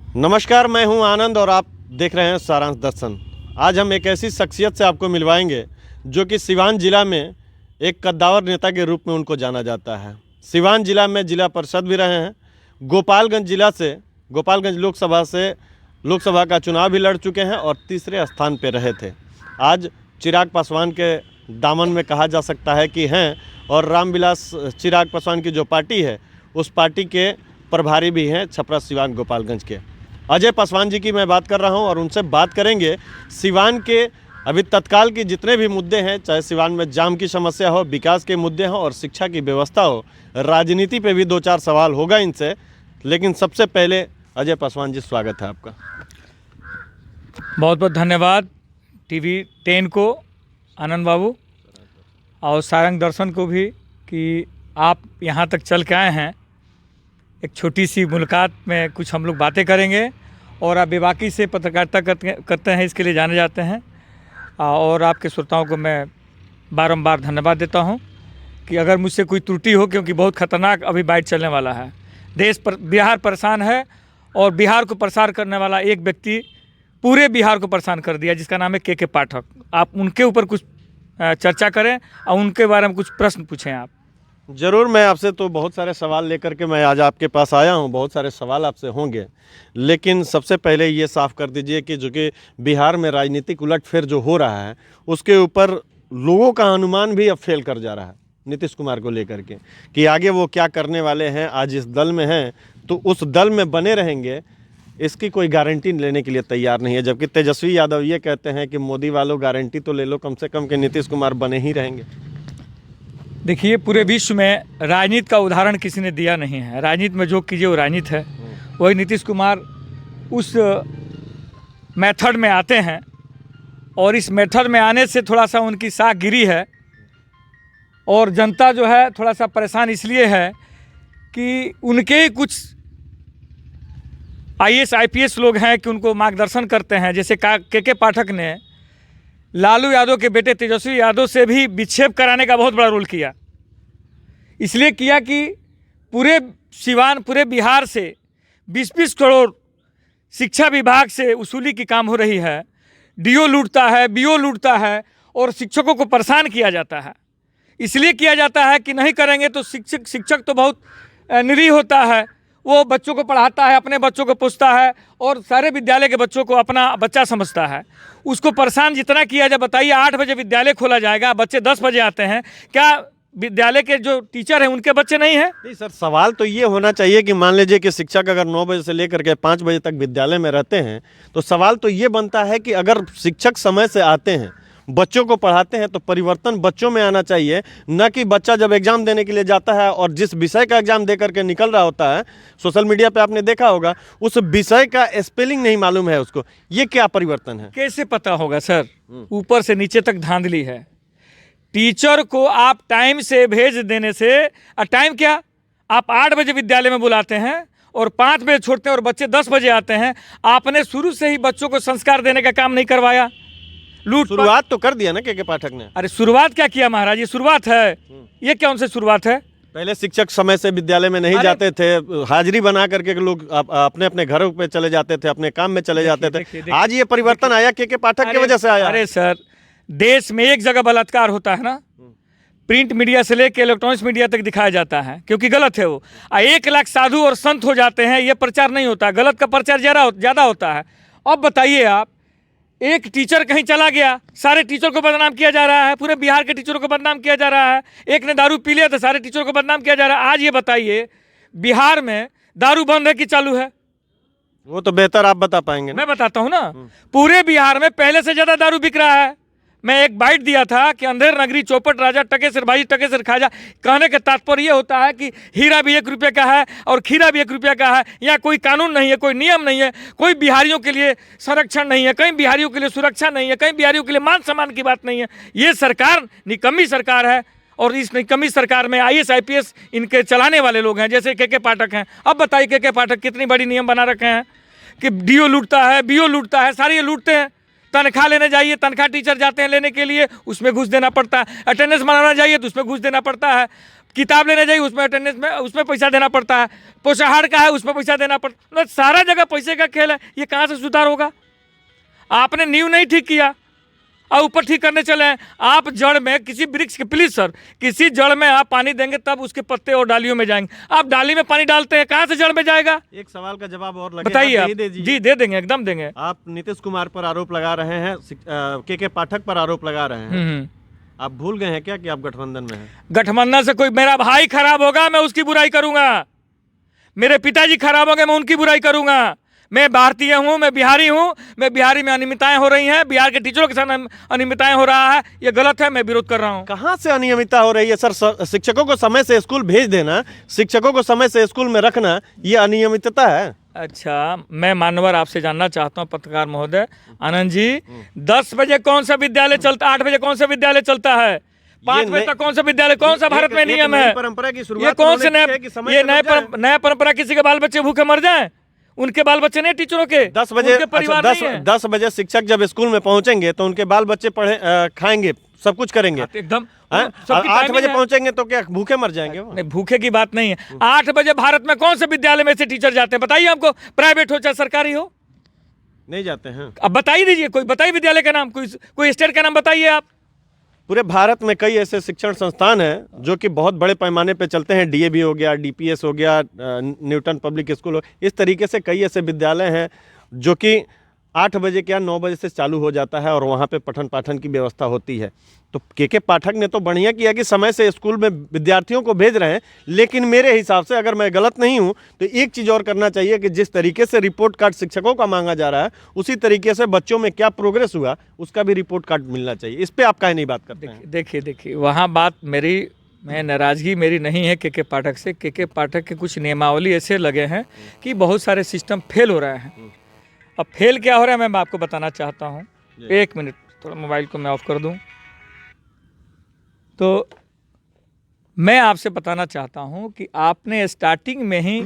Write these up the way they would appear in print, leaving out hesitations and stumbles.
नमस्कार, मैं हूं आनंद और आप देख रहे हैं सारांश दर्शन। आज हम एक ऐसी शख्सियत से आपको मिलवाएंगे जो कि सिवान जिला में एक कद्दावर नेता के रूप में उनको जाना जाता है। सिवान जिला में जिला परिषद भी रहे हैं। गोपालगंज जिला से गोपालगंज लोकसभा का चुनाव भी लड़ चुके हैं और तीसरे स्थान पर रहे थे। आज चिराग पासवान के दामन में कहा जा सकता है कि हैं, और रामविलास चिराग पासवान की जो पार्टी है उस पार्टी के प्रभारी भी हैं छपरा सिवान गोपालगंज के। अजय पासवान जी की मैं बात कर रहा हूं और उनसे बात करेंगे सिवान के अभी तत्काल के जितने भी मुद्दे हैं, चाहे सिवान में जाम की समस्या हो, विकास के मुद्दे हों और शिक्षा की व्यवस्था हो। राजनीति पे भी 2-4 सवाल होगा इनसे, लेकिन सबसे पहले अजय पासवान जी, स्वागत है आपका। बहुत बहुत धन्यवाद टीवी 10 को, आनंद बाबू, और सारंग दर्शन को भी कि आप यहाँ तक चल के आए हैं। एक छोटी सी मुलाकात में कुछ हम लोग बातें करेंगे और आप बेबाकी से पत्रकारिता करते हैं, इसके लिए जाने जाते हैं। और आपके श्रोताओं को मैं बारंबार धन्यवाद देता हूं कि अगर मुझसे कोई त्रुटि हो, क्योंकि बहुत ख़तरनाक अभी बाइट चलने वाला है। बिहार परेशान है और बिहार को परेशान करने वाला एक व्यक्ति पूरे बिहार को परेशान कर दिया, जिसका नाम है के पाठक। आप उनके ऊपर कुछ चर्चा करें और उनके बारे में कुछ प्रश्न पूछें आप। ज़रूर, मैं आपसे तो बहुत सारे सवाल लेकर के मैं आज आपके पास आया हूं। बहुत सारे सवाल आपसे होंगे, लेकिन सबसे पहले ये साफ कर दीजिए कि जो कि बिहार में राजनीतिक उलटफेर जो हो रहा है उसके ऊपर लोगों का अनुमान भी अब फेल कर जा रहा है नीतीश कुमार को लेकर के, कि आगे वो क्या करने वाले हैं। आज इस दल में हैं तो उस दल में बने रहेंगे, इसकी कोई गारंटी लेने के लिए तैयार नहीं है। जबकि तेजस्वी यादव ये कहते हैं कि मोदी वालों गारंटी तो ले लो कम से कम कि नीतीश कुमार बने ही रहेंगे। देखिए, पूरे विश्व में राजनीति का उदाहरण किसी ने दिया नहीं है। राजनीति में जो कीजिए वो राजनीति है। वही नीतीश कुमार उस मेथड में आते हैं और इस मेथड में आने से थोड़ा सा उनकी साख गिरी है और जनता जो है थोड़ा सा परेशान इसलिए है कि उनके ही कुछ IAS IPS लोग हैं कि उनको मार्गदर्शन करते हैं। जैसे के पाठक ने लालू यादव के बेटे तेजस्वी यादव से भी विक्षेप कराने का बहुत बड़ा रोल किया। इसलिए किया कि पूरे बिहार से 20-20 करोड़ शिक्षा विभाग से वसूली की काम हो रही है। DO लूटता है, BO लूटता है और शिक्षकों को परेशान किया जाता है। इसलिए किया जाता है कि नहीं करेंगे तो शिक्षक तो बहुत निरीह होता है। वो बच्चों को पढ़ाता है, अपने बच्चों को पूछता है और सारे विद्यालय के बच्चों को अपना बच्चा समझता है। उसको परेशान जितना किया जाए, बताइए 8 बजे विद्यालय खोला जाएगा, बच्चे 10 बजे आते हैं, क्या विद्यालय के जो टीचर हैं उनके बच्चे नहीं हैं? नहीं सर, सवाल तो ये होना चाहिए कि मान लीजिए कि शिक्षक अगर 9 बजे से लेकर के 5 बजे तक विद्यालय में रहते हैं तो सवाल तो ये बनता है कि अगर शिक्षक समय से आते हैं, बच्चों को पढ़ाते हैं, तो परिवर्तन बच्चों में आना चाहिए, न कि बच्चा जब एग्जाम देने के लिए जाता है और जिस विषय का एग्जाम दे करके निकल रहा होता है, सोशल मीडिया पे आपने देखा होगा, उस विषय का स्पेलिंग नहीं मालूम है उसको। ये क्या परिवर्तन है? कैसे पता होगा सर? ऊपर से नीचे तक धांधली है। टीचर को आप टाइम से भेज देने से, टाइम क्या, आप 8 बजे विद्यालय में बुलाते हैं और 5 बजे छोड़ते हैं और बच्चे 10 बजे आते हैं। आपने शुरू से ही बच्चों को संस्कार देने का काम नहीं करवाया। शुरुआत तो कर दिया ना के पाठक ने। अरे शुरुआत क्या किया महाराज? ये शुरुआत है? ये क्या उनसे शुरुआत है? पहले शिक्षक समय से विद्यालय में नहीं जाते थे, हाजिरी बना करके लोग अपने अपने घरों पे चले जाते थे, अपने काम में चले जाते थे। आज ये परिवर्तन आया के पाठक की वजह से आया। अरे सर, देश में एक जगह बलात्कार होता है ना, प्रिंट मीडिया से लेकर इलेक्ट्रॉनिक्स मीडिया तक दिखाया जाता है, क्योंकि गलत है वो। 1 लाख साधु और संत हो जाते हैं, ये प्रचार नहीं होता। गलत का प्रचार ज़्यादा होता है। अब बताइए आप, एक टीचर कहीं चला गया, सारे टीचर को बदनाम किया जा रहा है, पूरे बिहार के टीचरों को बदनाम किया जा रहा है। एक ने दारू पी लिया तो सारे टीचरों को बदनाम किया जा रहा है। आज ये बताइए, बिहार में दारू बंद है कि चालू है? वो तो बेहतर आप बता पाएंगे। मैं बताता हूँ ना। पूरे बिहार में पहले से ज़्यादा दारू बिक रहा है। मैं एक बाइट दिया था कि अंधेर नगरी चौपट राजा टकेसर भाई टकेसर खाजा। कहने का तात्पर्य ये होता है कि हीरा भी 1 रुपये का है और खीरा भी 1 रुपये का है। यहाँ कोई कानून नहीं है, कोई नियम नहीं है, कोई बिहारियों के लिए संरक्षण नहीं है, कहीं बिहारियों के लिए सुरक्षा नहीं है, कहीं बिहारियों के लिए मान सम्मान की बात नहीं है। ये सरकार निकम्मी सरकार है और इस निकम्मी सरकार में IAS IPS इनके चलाने वाले लोग हैं, जैसे के पाठक हैं। अब बताइए के पाठक कितनी बड़ी नियम बना रखे हैं कि DO लूटता है, BO लूटता है, सारे ये लूटते हैं। तनख्वाह लेने जाइए, तनख्वाह टीचर जाते हैं लेने के लिए, उसमें घूस देना पड़ता है। अटेंडेंस बनाना जाइए तो उसमें घूस देना पड़ता है। किताब लेने जाइए उसमें अटेंडेंस में उसमें पैसा देना पड़ता है, पोषाहार का है उसमें पैसा देना पड़ता, मतलब सारा जगह पैसे का खेल है। ये कहाँ से सुधार होगा? आपने नींव नहीं ठीक किया और ऊपर ठीक करने चले हैं। आप जड़ में किसी वृक्ष के, प्लीज सर, किसी जड़ में आप पानी देंगे तब उसके पत्ते और डालियों में जाएंगे। आप डाली में पानी डालते हैं, कहाँ से जड़ में जाएगा? एक सवाल का जवाब और लगे, बताइए आप। दे दीजिए। जी दे देंगे, एकदम देंगे। आप नीतीश कुमार पर आरोप लगा रहे हैं, के पाठक पर आरोप लगा रहे हैं। आप भूल गए हैं क्या कि आप गठबंधन में हैं? गठबंधन से कोई, मेरा भाई खराब होगा मैं उसकी बुराई करूंगा, मेरे पिताजी खराब होंगे मैं उनकी बुराई करूंगा। मैं भारतीय हूं, मैं बिहारी हूं, मैं बिहारी में अनियमितताएं हो रही हैं, बिहार के टीचरों के साथ अनियमितताएं हो रहा है, ये गलत है, मैं विरोध कर रहा हूं। कहाँ से अनियमितता हो रही है सर? शिक्षकों को समय से स्कूल भेज देना, शिक्षकों को समय से स्कूल में रखना, ये अनियमितता है। अच्छा, मैं मानवर आपसे जानना चाहता हूं, पत्रकार महोदय आनंद जी, 10 बजे कौन सा विद्यालय चलता, 8 बजे कौन सा विद्यालय चलता है, 5 बजे तक कौन सा विद्यालय, कौन सा भारत में नियम है? परंपरा की ये शुरुआत कौन से नया परंपरा? किसी के बाल बच्चे भूखे मर जाएं, उनके बाल बच्चे नहीं टीचरों के, 10 बजे, उनके परिवार नहीं है। 10 बजे शिक्षक जब स्कूल में पहुंचेंगे तो उनके बाल बच्चे पढ़े खाएंगे, सब कुछ करेंगे एकदम। 8 बजे पहुंचेंगे तो क्या भूखे मर जाएंगे वो? नहीं, भूखे की बात नहीं है। 8 बजे भारत में कौन से विद्यालय में से टीचर जाते हैं बताइए हमको, प्राइवेट हो चाहे सरकारी हो? नहीं जाते हैं। अब बताइए दीजिए, कोई बताइए विद्यालय का नाम, कोई स्टेट का नाम बताइए आप। पूरे भारत में कई ऐसे शिक्षण संस्थान हैं जो कि बहुत बड़े पैमाने पे चलते हैं। डीएवी हो गया, डीपीएस हो गया, न्यूटन पब्लिक स्कूल हो, इस तरीके से कई ऐसे विद्यालय हैं जो कि 8 बजे क्या 9 बजे से चालू हो जाता है और वहाँ पे पठन पाठन की व्यवस्था होती है। तो के पाठक ने तो बढ़िया किया कि समय से स्कूल में विद्यार्थियों को भेज रहे हैं, लेकिन मेरे हिसाब से, अगर मैं गलत नहीं हूँ, तो एक चीज़ और करना चाहिए कि जिस तरीके से रिपोर्ट कार्ड शिक्षकों का मांगा जा रहा है, उसी तरीके से बच्चों में क्या प्रोग्रेस हुआ उसका भी रिपोर्ट कार्ड मिलना चाहिए। इस पर आप काहे नहीं बात करते हैं? देखिए वहाँ बात मैं नाराज़गी मेरी नहीं है के पाठक से। के पाठक के कुछ नियमावली ऐसे लगे हैं कि बहुत सारे सिस्टम फेल हो रहे हैं। अब फेल क्या हो रहा है मैं आपको बताना चाहता हूँ। 1 मिनट, थोड़ा मोबाइल को मैं ऑफ कर दूँ। तो मैं आपसे बताना चाहता हूँ कि आपने स्टार्टिंग में ही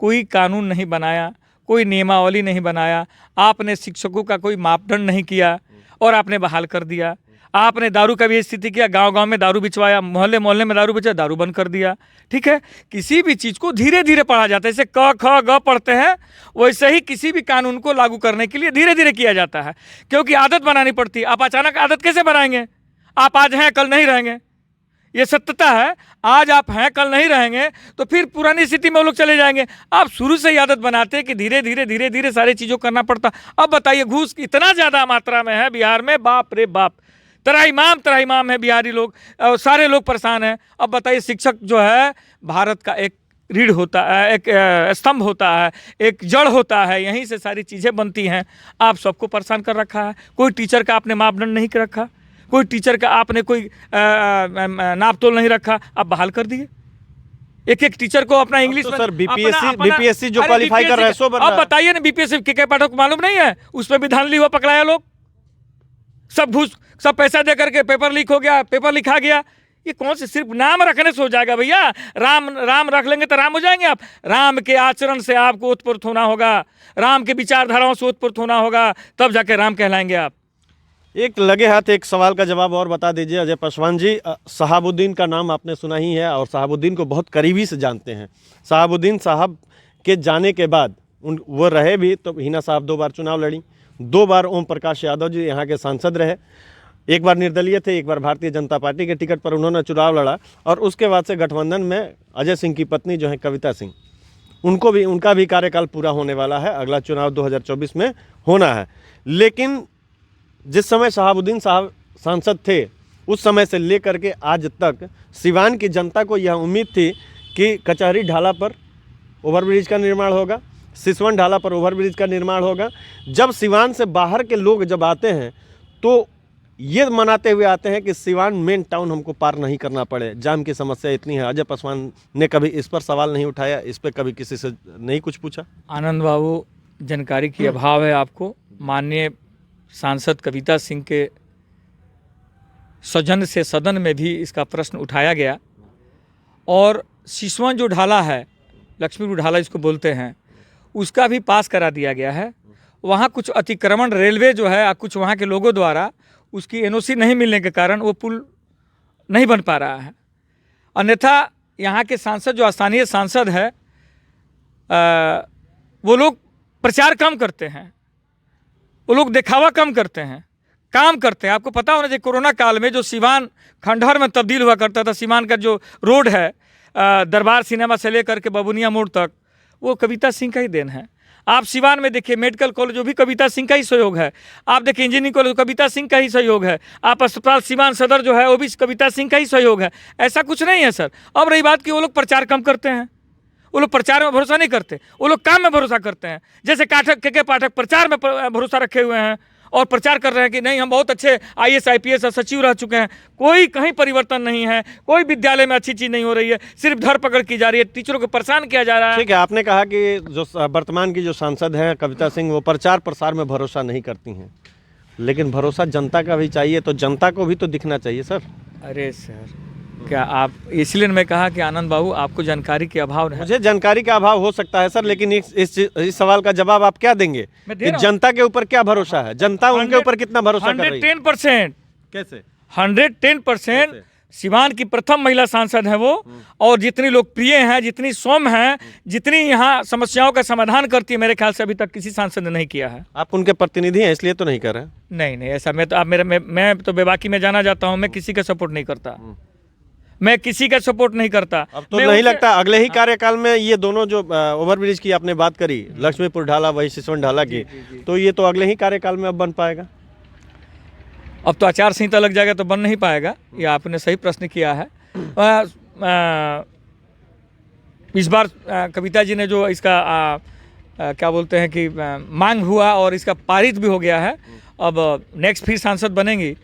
कोई कानून नहीं बनाया, कोई नियमावली नहीं बनाया, आपने शिक्षकों का कोई मापदंड नहीं किया और आपने बहाल कर दिया। आपने दारू का भी स्थिति किया, गांव-गांव में दारू बिचवाया, मोहल्ले में दारू बिचवाया, दारू बंद कर दिया। ठीक है, किसी भी चीज़ को धीरे धीरे पढ़ा जाता है। जैसे क ख ग पढ़ते हैं, वैसे ही किसी भी कानून को लागू करने के लिए धीरे धीरे किया जाता है, क्योंकि आदत बनानी पड़ती है। आप अचानक आदत कैसे बनाएंगे? आप आज हैं कल नहीं रहेंगे, ये सत्यता है। आज आप हैं कल नहीं रहेंगे तो फिर पुरानी स्थिति में वो लोग चले जाएंगे। आप शुरू से ही आदत बनाते हैं कि धीरे धीरे सारे चीज़ों करना पड़ता। अब बताइए, घूस इतना ज़्यादा मात्रा में है बिहार में, बाप रे बाप, तराईमाम है बिहारी लोग, और सारे लोग परेशान हैं। अब बताइए, शिक्षक जो है भारत का एक रीढ़ होता है, एक स्तंभ होता है, एक जड़ होता है, यहीं से सारी चीज़ें बनती हैं। आप सबको परेशान कर रखा है। कोई टीचर का आपने मापदंड नहीं रखा, कोई टीचर का आपने कोई नाप तोल नहीं रखा, आप बहाल कर दिए। एक टीचर को अपना इंग्लिश तो सर बीपीएससी जो क्वालिफाई कर रहा है सो बन रहा है। आप बताइए ना, बीपीएससी के पाठक को मालूम नहीं है? उसमें भी धांधली हुआ, पकड़ाया लोग, सब घूस, सब पैसा दे करके पेपर लीक हो गया, पेपर लिखा गया। ये कौन से, सिर्फ नाम रखने से हो जाएगा भैया? राम रख लेंगे तो राम हो जाएंगे आप? राम के आचरण से आपको उत्पन्न होना होगा, राम के विचारधाराओं से उत्पन्न होना होगा, तब जाके राम कहलाएंगे आप। एक लगे हाथ एक सवाल का जवाब और बता दीजिए अजय पासवान जी। शहाबुद्दीन का नाम आपने सुना ही है और शहाबुद्दीन को बहुत करीबी से जानते हैं। शहाबुद्दीन साहब के जाने के बाद वो रहे भी तो हिना साहब 2 बार चुनाव लड़ी, 2 बार ओम प्रकाश यादव जी यहाँ के सांसद रहे। एक बार निर्दलीय थे, एक बार भारतीय जनता पार्टी के टिकट पर उन्होंने चुनाव लड़ा। और उसके बाद से गठबंधन में अजय सिंह की पत्नी जो है कविता सिंह, उनका भी कार्यकाल पूरा होने वाला है। अगला चुनाव 2024 में होना है। लेकिन जिस समय शहाबुद्दीन साहब सांसद थे, उस समय से लेकर के आज तक सिवान की जनता को यह उम्मीद थी कि कचहरी ढाला पर ओवरब्रिज का निर्माण होगा, सिसवन ढाला पर ओवरब्रिज का निर्माण होगा। जब सिवान से बाहर के लोग जब आते हैं तो ये मनाते हुए आते हैं कि सिवान मेन टाउन हमको पार नहीं करना पड़े, जाम की समस्या इतनी है। अजय पासवान ने कभी इस पर सवाल नहीं उठाया, इस पर कभी किसी से नहीं कुछ पूछा? आनंद बाबू, जानकारी की अभाव है आपको। माननीय सांसद कविता सिंह के सौजन्य से सदन में भी इसका प्रश्न उठाया गया और सिसवन जो ढाला है, लक्ष्मीपुर ढाला इसको बोलते हैं, उसका भी पास करा दिया गया है। वहाँ कुछ अतिक्रमण रेलवे जो है, कुछ वहाँ के लोगों द्वारा उसकी एनओसी नहीं मिलने के कारण वो पुल नहीं बन पा रहा है। अन्यथा यहाँ के सांसद जो स्थानीय सांसद है वो लोग प्रचार कम करते हैं, वो लोग दिखावा कम करते हैं, काम करते हैं। आपको पता होना चाहिए कोरोना काल में जो सिवान खंडहर में तब्दील हुआ करता था, सिवान का जो रोड है दरबार सिनेमा से लेकर के बबुनिया मोड़ तक, वो कविता सिंह का ही देन है। आप सिवान में देखिए मेडिकल कॉलेज जो भी कविता सिंह का ही सहयोग है, आप देखिए इंजीनियरिंग कॉलेज कविता सिंह का ही सहयोग है, आप अस्पताल सिवान सदर जो है वो भी कविता सिंह का ही सहयोग है। ऐसा कुछ नहीं है सर। अब रही बात कि वो लोग प्रचार कम करते हैं, वो लोग प्रचार में भरोसा नहीं करते, वो लोग काम में भरोसा करते हैं। जैसे के पाठक प्रचार में भरोसा रखे हुए हैं और प्रचार कर रहे हैं कि नहीं हम बहुत अच्छे IAS IPS सचिव रह चुके हैं। कोई कहीं परिवर्तन नहीं है, कोई विद्यालय में अच्छी चीज़ नहीं हो रही है, सिर्फ धरपकड़ की जा रही है, टीचरों को परेशान किया जा रहा है। ठीक है, आपने कहा कि जो वर्तमान की जो सांसद हैं कविता सिंह, वो प्रचार प्रसार में भरोसा नहीं करती हैं, लेकिन भरोसा जनता का भी चाहिए, तो जनता को भी तो दिखना चाहिए सर। अरे सर क्या आप, इसलिए मैं कहा कि आनंद बाबू आपको जानकारी के अभाव है। मुझे जानकारी का अभाव हो सकता है सर, लेकिन इस सवाल का जवाब आप क्या देंगे कि जनता के ऊपर क्या भरोसा है, जनता उनके ऊपर कितना भरोसा कर रही है? 110%। कैसे? 110%। सिवान की प्रथम महिला सांसद है वो, और जितनी लोकप्रिय हैं, जितनी सौम्य हैं, जितनी यहाँ समस्याओं का समाधान करती है, मेरे ख्याल से अभी तक किसी सांसद ने नहीं किया है। आप उनके प्रतिनिधि हैं इसलिए तो नहीं कर रहे? नहीं ऐसा मैं तो आप मैं तो बेबाकी में जाना जाता हूँ, मैं किसी का सपोर्ट नहीं करता, मैं किसी का सपोर्ट नहीं करता। अब तो नहीं लगता अगले ही कार्यकाल में ये दोनों जो ओवरब्रिज की आपने बात करी, लक्ष्मीपुर ढाला वही सिसवन ढाला की, तो ये तो अगले ही कार्यकाल में अब बन पाएगा? अब तो आचार संहिता लग जाएगा तो बन नहीं पाएगा। ये आपने सही प्रश्न किया है। इस बार कविता जी ने जो इसका क्या बोलते हैं कि मांग हुआ और इसका पारित भी हो गया है, अब नेक्स्ट फिर सांसद बनेंगी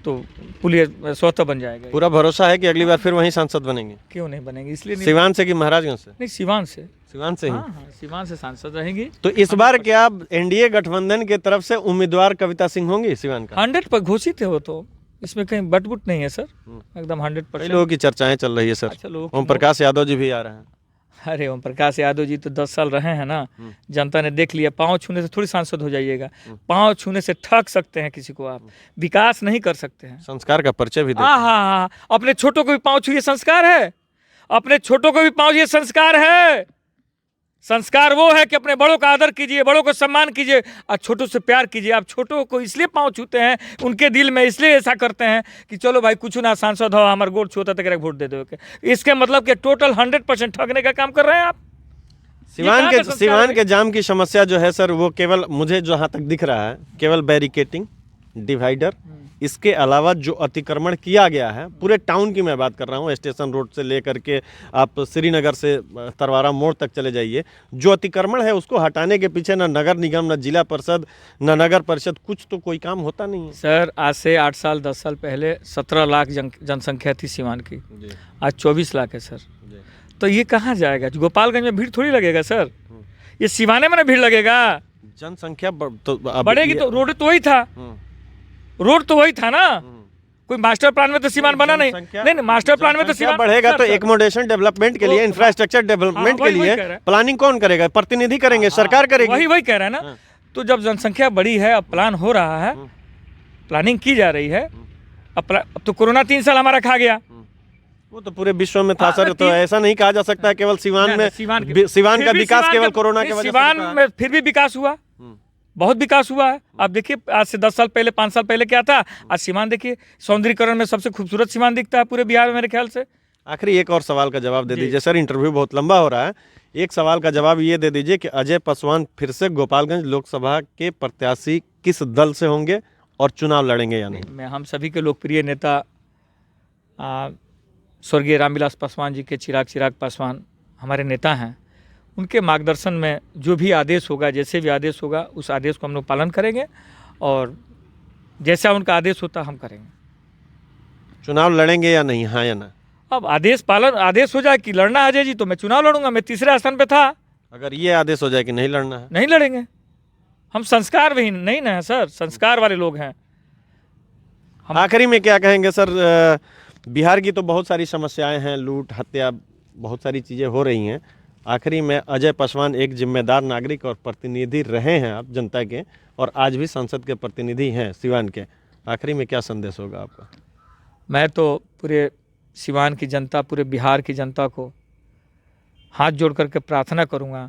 तो पुलिस स्वतः बन जाएगा। पूरा भरोसा है कि अगली बार फिर वही सांसद बनेंगे? क्यों नहीं बनेंगे, इसलिए नहीं। सिवान से कि महाराजगंज से? नहीं, सिवान से। सिवान से ही? हाँ, सिवान से सांसद रहेंगी। तो इस बार क्या NDA गठबंधन की तरफ से उम्मीदवार कविता सिंह होंगी सिवान का? 100 पर घोषित है वो तो, इसमें कहीं बटबुट नहीं है सर, एकदम 100%। लोगों की चर्चाएं चल रही है सर। अच्छा, ओम प्रकाश यादव जी भी आ रहे हैं। अरे ओम प्रकाश यादव जी तो 10 साल रहे हैं ना, जनता ने देख लिया। पाँव छूने से थोड़ी सांसद हो जाइएगा, पाँव छूने से ठग सकते हैं किसी को, आप विकास नहीं कर सकते हैं। संस्कार का परिचय भी हाँ, अपने छोटों को भी पाँव छूए संस्कार है, अपने छोटों को भी पाँव छूए संस्कार है। संस्कार वो है कि अपने बड़ों का आदर कीजिए, बड़ों को सम्मान कीजिए और छोटों से प्यार कीजिए। आप छोटों को इसलिए पाँव छूते हैं, उनके दिल में इसलिए ऐसा करते हैं कि चलो भाई कुछ ना सांसद हो, हमारे गोड़ छूता तक वोट दे दो। इसके मतलब कि टोटल 100% ठगने का काम कर रहे हैं आप। सिवान के जाम की समस्या जो है सर, वो केवल मुझे जहाँ तक दिख रहा है केवल बैरिकेटिंग, डिवाइडर, इसके अलावा जो अतिक्रमण किया गया है पूरे टाउन की मैं बात कर रहा हूँ, स्टेशन रोड से लेकर के आप श्रीनगर से तरवारा मोड़ तक चले जाइए, जो अतिक्रमण है उसको हटाने के पीछे ना नगर निगम, ना जिला परिषद, ना नगर परिषद, कुछ तो कोई काम होता नहीं है सर। आज से 8 साल 10 साल पहले 17 लाख जनसंख्या थी सिवान की, आज 24 लाख है सर। तो ये कहाँ जाएगा? गोपालगंज में भीड़ थोड़ी लगेगा सर, ये सिवाने में ना भीड़ लगेगा। जनसंख्या बढ़ेगी तो रोड तो वही था, रोड तो वही था ना, कोई मास्टर प्लान में तो सिवान बना नहीं मास्टर प्लान में तो सिवान बढ़ेगा तो एकोमोडेशन डेवलपमेंट के लिए, इंफ्रास्ट्रक्चर डेवलपमेंट के लिए प्लानिंग कौन करेगा? प्रतिनिधि करेंगे, सरकार करेगी। वही कह रहा है ना। तो जब जनसंख्या बढ़ी है, अब प्लान हो रहा है, प्लानिंग की जा रही है। अब तो कोरोना 3 साल हमारा खा गया, वो तो पूरे विश्व में था सर। तो ऐसा नहीं कहा जा सकता केवल सिवान में, सिवान का विकास केवल कोरोना के वजह से। सिवान में फिर भी विकास हुआ, बहुत विकास हुआ है। आप देखिए आज से 10 साल पहले, 5 साल पहले क्या था, आज सिवान देखिए सौंदर्यीकरण में सबसे खूबसूरत सिवान दिखता है पूरे बिहार में मेरे ख्याल से। आखिरी एक और सवाल का जवाब दे दीजिए सर, इंटरव्यू बहुत लंबा हो रहा है। एक सवाल का जवाब ये दे दीजिए कि अजय पासवान फिर से गोपालगंज लोकसभा के प्रत्याशी किस दल से होंगे और चुनाव लड़ेंगे या नहीं? मैं हम सभी के लोकप्रिय नेता स्वर्गीय रामविलास पासवान जी के चिराग पासवान हमारे नेता हैं, उनके मार्गदर्शन में जो भी आदेश होगा, जैसे भी आदेश होगा, उस आदेश को हम लोग पालन करेंगे और जैसा उनका आदेश होता हम करेंगे। चुनाव लड़ेंगे या नहीं, हाँ या ना? अब आदेश हो जाए कि लड़ना अजय जी तो मैं चुनाव लड़ूंगा, मैं तीसरे स्थान पे था। अगर ये आदेश हो जाए कि नहीं लड़ना है, नहीं लड़ेंगे। हम संस्कार विहीन नहीं ना है सर, संस्कार वाले लोग हैं। आखिरी में क्या कहेंगे सर? बिहार की तो बहुत सारी समस्याएं हैं, लूट, हत्या, बहुत सारी चीज़ें हो रही हैं। आखिरी में अजय पासवान एक जिम्मेदार नागरिक और प्रतिनिधि रहे हैं आप जनता के, और आज भी संसद के प्रतिनिधि हैं सिवान के। आखिरी में क्या संदेश होगा आपका? मैं तो पूरे सिवान की जनता, पूरे बिहार की जनता को हाथ जोड़ करके प्रार्थना करूँगा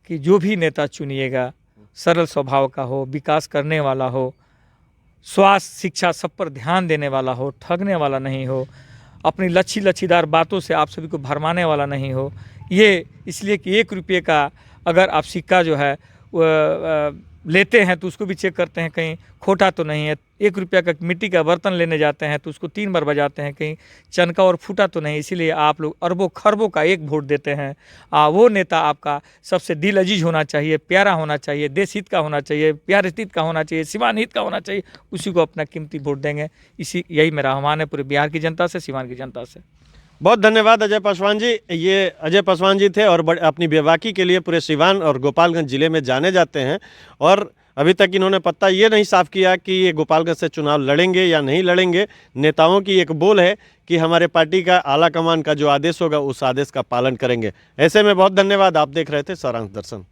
कि जो भी नेता चुनिएगा सरल स्वभाव का हो, विकास करने वाला हो, स्वास्थ्य शिक्षा सब पर ध्यान देने वाला हो, ठगने वाला नहीं हो, अपनी लच्छीदार बातों से आप सभी को भरमाने वाला नहीं हो। ये इसलिए कि 1 रुपये का अगर आप सिक्का जो है लेते हैं तो उसको भी चेक करते हैं कहीं खोटा तो नहीं है। 1 रुपया का मिट्टी का बर्तन लेने जाते हैं तो उसको 3 बार बजाते हैं कहीं चनका और फूटा तो नहीं। इसीलिए आप लोग अरबों खरबों का 1 वोट देते हैं। वो नेता आपका सबसे दिल अजीज होना चाहिए, प्यारा होना चाहिए, देश हित का होना चाहिए, बिहार हित का होना चाहिए, सिवान हित का होना चाहिए, उसी को अपना कीमती वोट देंगे। यही मेरा आह्वान है पूरे बिहार की जनता से, सिवान की जनता से। बहुत धन्यवाद अजय पासवान जी। ये अजय पासवान जी थे और अपनी बेबाकी के लिए पूरे सिवान और गोपालगंज जिले में जाने जाते हैं। और अभी तक इन्होंने पत्ता ये नहीं साफ किया कि ये गोपालगंज से चुनाव लड़ेंगे या नहीं लड़ेंगे। नेताओं की एक बोल है कि हमारे पार्टी का आला कमान का जो आदेश होगा उस आदेश का पालन करेंगे। ऐसे में बहुत धन्यवाद। आप देख रहे थे सारांश दर्शन।